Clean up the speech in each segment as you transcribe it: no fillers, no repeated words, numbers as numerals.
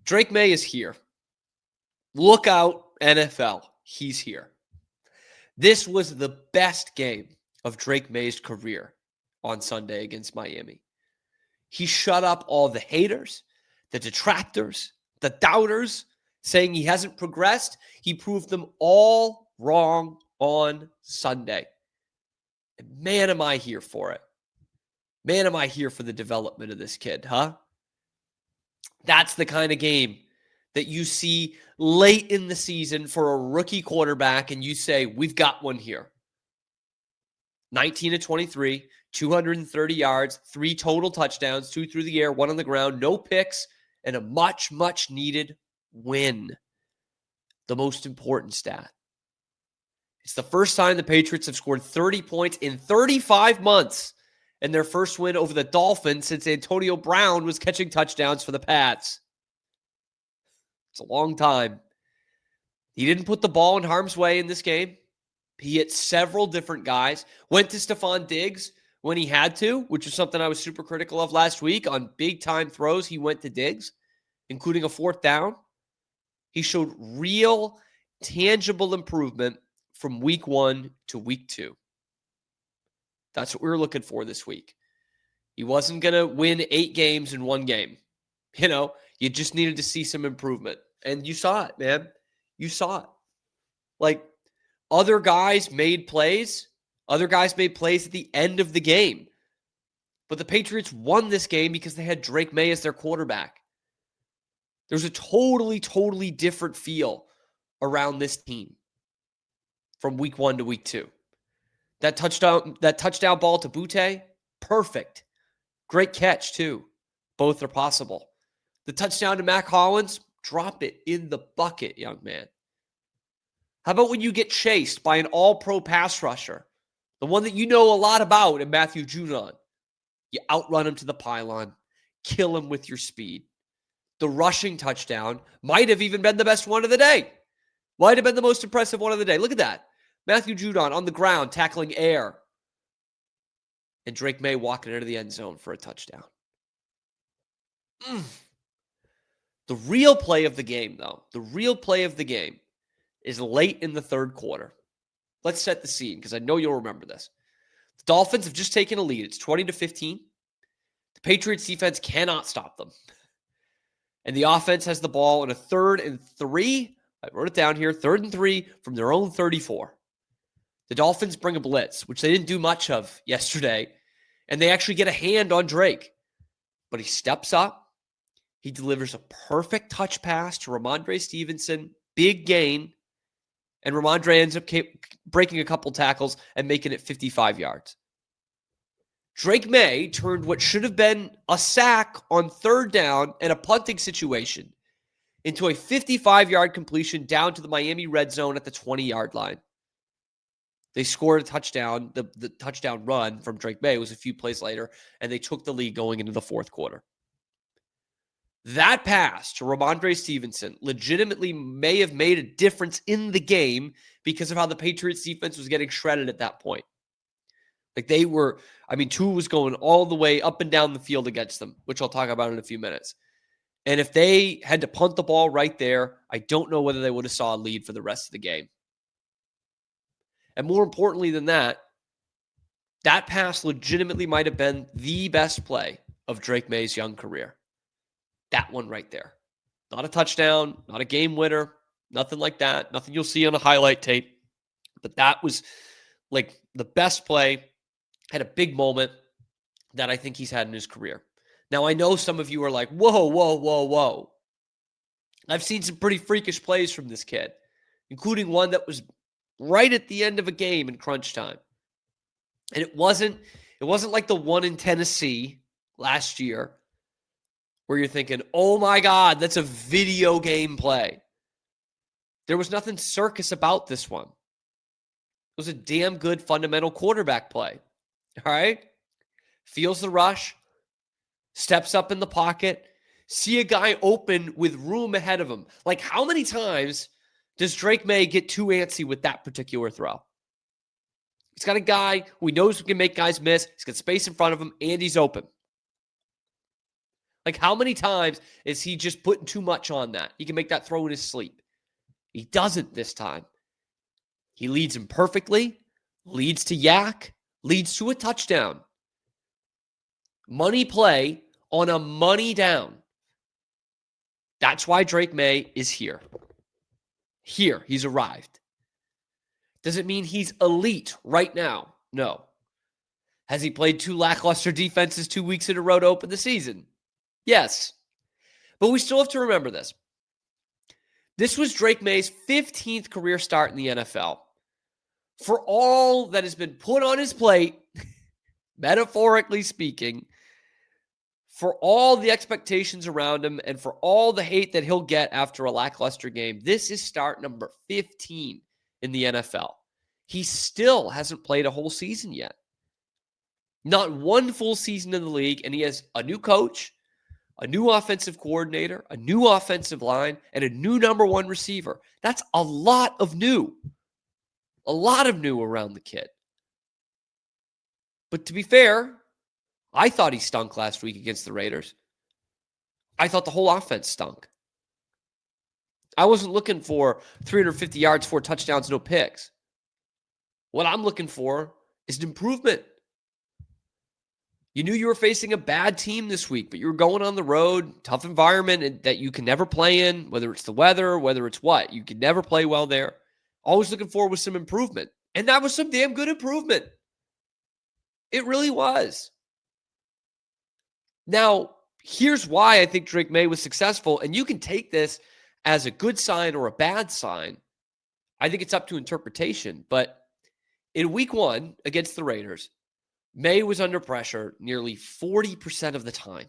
Drake Maye is here. Look out, NFL. He's here. This was the best game of Drake Maye's career on Sunday against Miami. He shut up all the haters, the detractors, the doubters, saying he hasn't progressed. He proved them all wrong on Sunday. And man, am I here for it. Man, am I here for the development of this kid, huh? That's the kind of game that you see late in the season for a rookie quarterback, and you say, we've got one here. 19-23, 230 yards, 3 total touchdowns, 2 through the air, 1 on the ground, no picks, and a much, much needed win. The most important stat. It's the first time the Patriots have scored 30 points in 35 months, and their first win over the Dolphins since Antonio Brown was catching touchdowns for the Pats. It's a long time. He didn't put the ball in harm's way in this game. He hit several different guys. Went to Stephon Diggs when he had to, which is something I was super critical of last week. On big-time throws, he went to Diggs, including a 4th down. He showed real, tangible improvement from week 1 to week 2. That's what we were looking for this week. He wasn't going to win 8 games in 1 game. You just needed to see some improvement. And you saw it, man. You saw it. Like, other guys made plays. Other guys made plays at the end of the game. But the Patriots won this game because they had Drake Maye as their quarterback. There's a totally, totally different feel around this team from week 1 to week 2. That touchdown ball to Butte, perfect. Great catch, too. Both are possible. The touchdown to Mac Hollins, drop it in the bucket, young man. How about when you get chased by an all-pro pass rusher, the one that you know a lot about in Matthew Judon? You outrun him to the pylon, kill him with your speed. The rushing touchdown might have even been the best one of the day. Might have been the most impressive one of the day. Look at that. Matthew Judon on the ground, tackling air. And Drake Maye walking into the end zone for a touchdown. The real play of the game, though, is late in the third quarter. Let's set the scene because I know you'll remember this. The Dolphins have just taken a lead. It's 20-15. The Patriots defense cannot stop them. And the offense has the ball in a 3rd and 3. I wrote it down here. 3rd and 3 from their own 34. The Dolphins bring a blitz, which they didn't do much of yesterday. And they actually get a hand on Drake. But he steps up. He delivers a perfect touch pass to Ramondre Stevenson. Big gain. And Ramondre ends up breaking a couple tackles and making it 55 yards. Drake Maye turned what should have been a sack on 3rd down and a punting situation into a 55-yard completion down to the Miami red zone at the 20-yard line. They scored a touchdown. The touchdown run from Drake Maye was a few plays later, and they took the lead going into the 4th quarter. That pass to Ramondre Stevenson legitimately may have made a difference in the game because of how the Patriots defense was getting shredded at that point. Like Tua was going all the way up and down the field against them, which I'll talk about in a few minutes. And if they had to punt the ball right there, I don't know whether they would have saw a lead for the rest of the game. And more importantly than that, that pass legitimately might have been the best play of Drake Maye's young career. That one right there. Not a touchdown, not a game winner, nothing like that. Nothing you'll see on a highlight tape. But that was like the best play. Had a big moment that I think he's had in his career. Now, I know some of you are like, whoa, whoa, whoa, whoa. I've seen some pretty freakish plays from this kid, including one that was right at the end of a game in crunch time. And it wasn't like the one in Tennessee last year where you're thinking, oh my God, that's a video game play. There was nothing circus about this one. It was a damn good fundamental quarterback play. All right? Feels the rush, steps up in the pocket, see a guy open with room ahead of him. Like, how many times does Drake Maye get too antsy with that particular throw? He's got a guy who he knows can make guys miss. He's got space in front of him, and he's open. Like, how many times is he just putting too much on that? He can make that throw in his sleep. He doesn't this time. He leads him perfectly, leads to yak, leads to a touchdown. Money play on a money down. That's why Drake Maye is here. Here, he's arrived. Does it mean he's elite right now? No. Has he played 2 lackluster defenses 2 weeks in a row to open the season? Yes. But we still have to remember this. This was Drake Maye's 15th career start in the NFL. For all that has been put on his plate, metaphorically speaking, for all the expectations around him and for all the hate that he'll get after a lackluster game, this is start number 15 in the NFL. He still hasn't played a whole season yet. Not one full season in the league, and he has a new coach, a new offensive coordinator, a new offensive line, and a new number 1 receiver. That's a lot of new. A lot of new around the kid. But to be fair, I thought he stunk last week against the Raiders. I thought the whole offense stunk. I wasn't looking for 350 yards, 4 touchdowns, no picks. What I'm looking for is an improvement. You knew you were facing a bad team this week, but you were going on the road, tough environment that you can never play in, whether it's the weather, whether it's what. You can never play well there. Always looking forward with some improvement. And that was some damn good improvement. It really was. Now, here's why I think Drake Maye was successful, and you can take this as a good sign or a bad sign. I think it's up to interpretation, but in week 1 against the Raiders, Maye was under pressure nearly 40% of the time.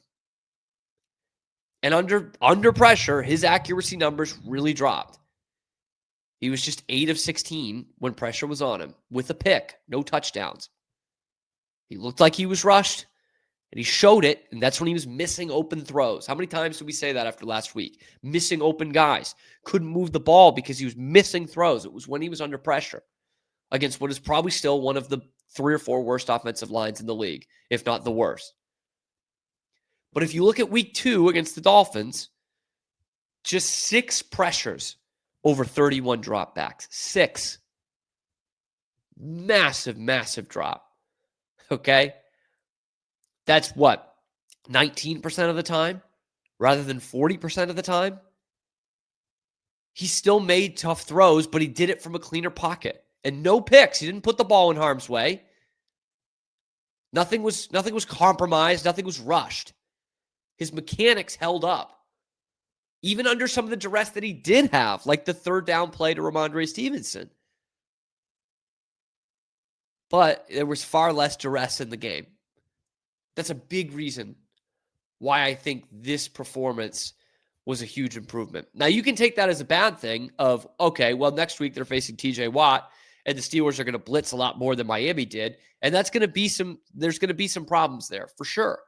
And under pressure, his accuracy numbers really dropped. He was just 8 of 16 when pressure was on him with a pick, no touchdowns. He looked like he was rushed, and he showed it, and that's when he was missing open throws. How many times did we say that after last week? Missing open guys. Couldn't move the ball because he was missing throws. It was when he was under pressure against what is probably still one of the 3 or 4 worst offensive lines in the league, if not the worst. But if you look at week 2 against the Dolphins, just 6 pressures over 31 dropbacks. 6. Massive, massive drop. Okay? That's what? 19% of the time rather than 40% of the time? He still made tough throws, but he did it from a cleaner pocket. And no picks. He didn't put the ball in harm's way. Nothing was compromised. Nothing was rushed. His mechanics held up. Even under some of the duress that he did have, like the 3rd down play to Ramondre Stevenson. But there was far less duress in the game. That's a big reason why I think this performance was a huge improvement. Now, you can take that as a bad thing of, okay, well, next week they're facing TJ Watt, and the Steelers are going to blitz a lot more than Miami did. And there's going to be some problems there for sure.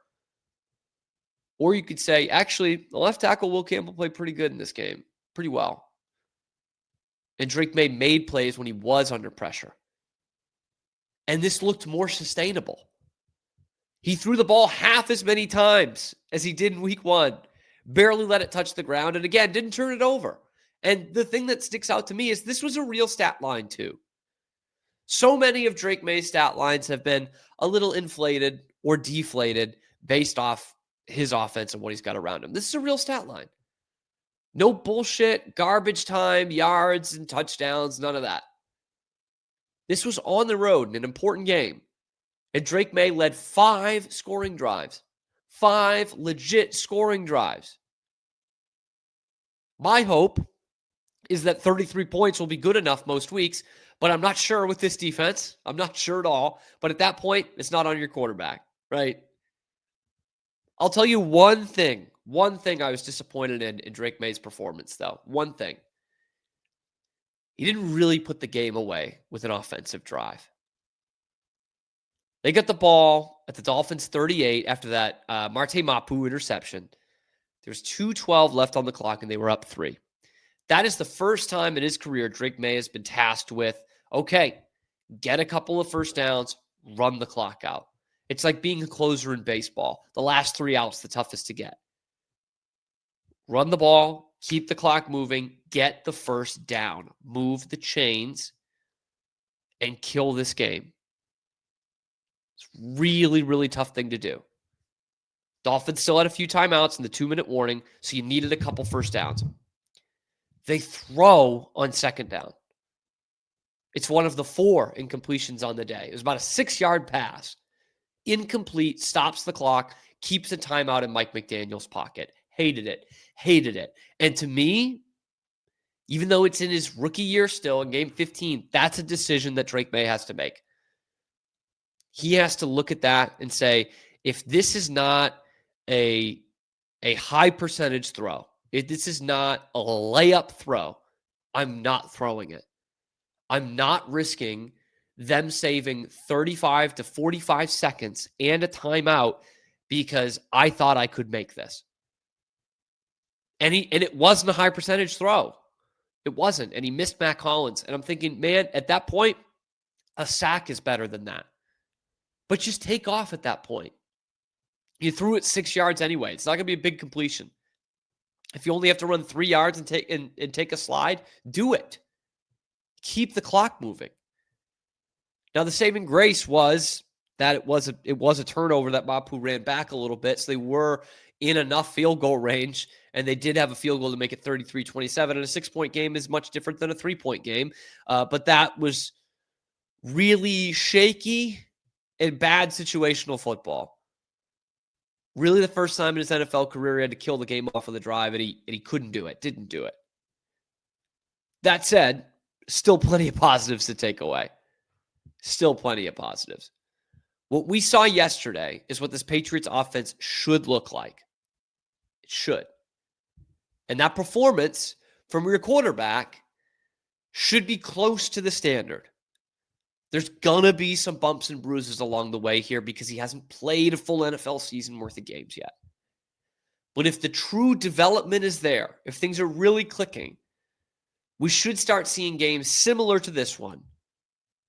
Or you could say, actually, the left tackle Will Campbell played pretty good in this game, pretty well. And Drake Maye made plays when he was under pressure. And this looked more sustainable. He threw the ball half as many times as he did in week 1. Barely let it touch the ground. And again, didn't turn it over. And the thing that sticks out to me is this was a real stat line too. So many of Drake Maye's stat lines have been a little inflated or deflated based off his offense and what he's got around him. This is a real stat line. No bullshit, garbage time, yards and touchdowns, none of that. This was on the road in an important game. And Drake Maye led 5 scoring drives. 5 legit scoring drives. My hope is that 33 points will be good enough most weeks, but I'm not sure with this defense. I'm not sure at all. But at that point, it's not on your quarterback, right? I'll tell you one thing I was disappointed in Drake Maye's performance, though. One thing. He didn't really put the game away with an offensive drive. They got the ball at the Dolphins 38 after that Marte Mapu interception. There's 2:12 left on the clock, and they were up 3. That is the first time in his career Drake Maye has been tasked with, okay, get a couple of first downs, run the clock out. It's like being a closer in baseball. The last 3 outs, the toughest to get. Run the ball, keep the clock moving, get the first down, move the chains, and kill this game. It's really, really tough thing to do. Dolphins still had a few timeouts in the 2-minute warning, so you needed a couple first downs. They throw on second down. It's one of the 4 incompletions on the day. It was about a 6-yard pass. Incomplete, stops the clock, keeps the timeout in Mike McDaniel's pocket. Hated it. And to me, even though it's in his rookie year still in game 15, that's a decision that Drake Maye has to make. He has to look at that and say, if this is not a high percentage throw, if this is not a layup throw, I'm not throwing it. I'm not risking them saving 35 to 45 seconds and a timeout because I thought I could make this. And it wasn't a high percentage throw. It wasn't. And he missed Matt Collins. And I'm thinking, man, at that point, a sack is better than that. But just take off at that point. You threw it 6 yards anyway. It's not going to be a big completion. If you only have to run 3 yards and take a slide, do it. Keep the clock moving. Now, the saving grace was that it was a turnover that Mapu ran back a little bit, so they were in enough field goal range, and they did have a field goal to make it 33-27, and a 6-point game is much different than a 3-point game, but that was really shaky and bad situational football. Really the first time in his NFL career he had to kill the game off of the drive, and he couldn't do it, didn't do it. That said, still plenty of positives to take away. Still plenty of positives. What we saw yesterday is what this Patriots offense should look like. It should. And that performance from your quarterback should be close to the standard. There's going to be some bumps and bruises along the way here because he hasn't played a full NFL season worth of games yet. But if the true development is there, if things are really clicking, we should start seeing games similar to this one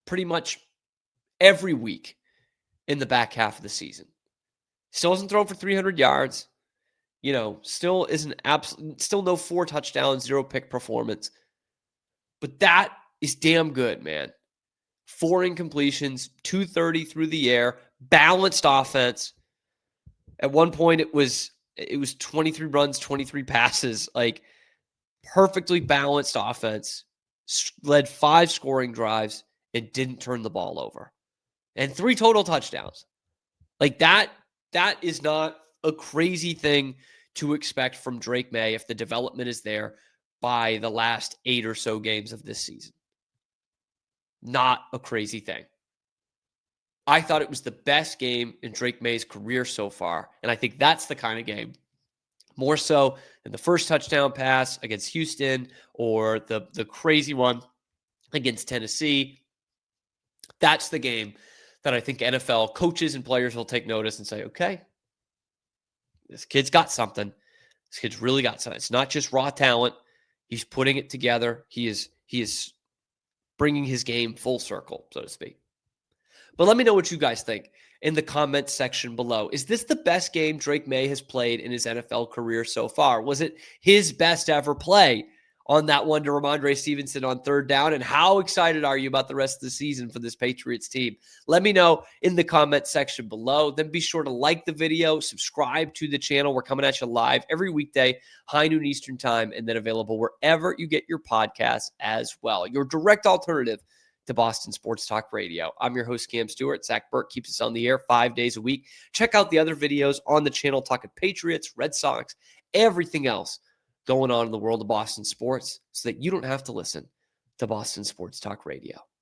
pretty much every week in the back half of the season. Still hasn't thrown for 300 yards. Still still no 4 touchdowns, 0 pick performance. But that is damn good, man. 4 incompletions, 230 through the air, balanced offense. At one point, it was 23 runs, 23 passes, like perfectly balanced offense. Led 5 scoring drives and didn't turn the ball over. And 3 total touchdowns. Like that is not a crazy thing to expect from Drake Maye if the development is there by the last 8 or so games of this season. Not a crazy thing. I thought it was the best game in Drake Maye's career so far, and I think that's the kind of game, more so than the first touchdown pass against Houston or the crazy one against Tennessee. That's the game that I think NFL coaches and players will take notice and say, okay, this kid's got something. This kid's really got something. It's not just raw talent. He's putting it together. He is bringing his game full circle, so to speak. But let me know what you guys think in the comments section below. Is this the best game Drake Maye has played in his NFL career so far? Was it his best ever play on that one to Ramondre Stevenson on 3rd down? And how excited are you about the rest of the season for this Patriots team? Let me know in the comments section below. Then be sure to like the video, subscribe to the channel. We're coming at you live every weekday, high noon Eastern time, and then available wherever you get your podcasts as well. Your direct alternative to Boston Sports Talk Radio. I'm your host, Cam Stewart. Zach Burke keeps us on the air 5 days a week. Check out the other videos on the channel talking Patriots, Red Sox, everything else going on in the world of Boston sports so that you don't have to listen to Boston Sports Talk Radio.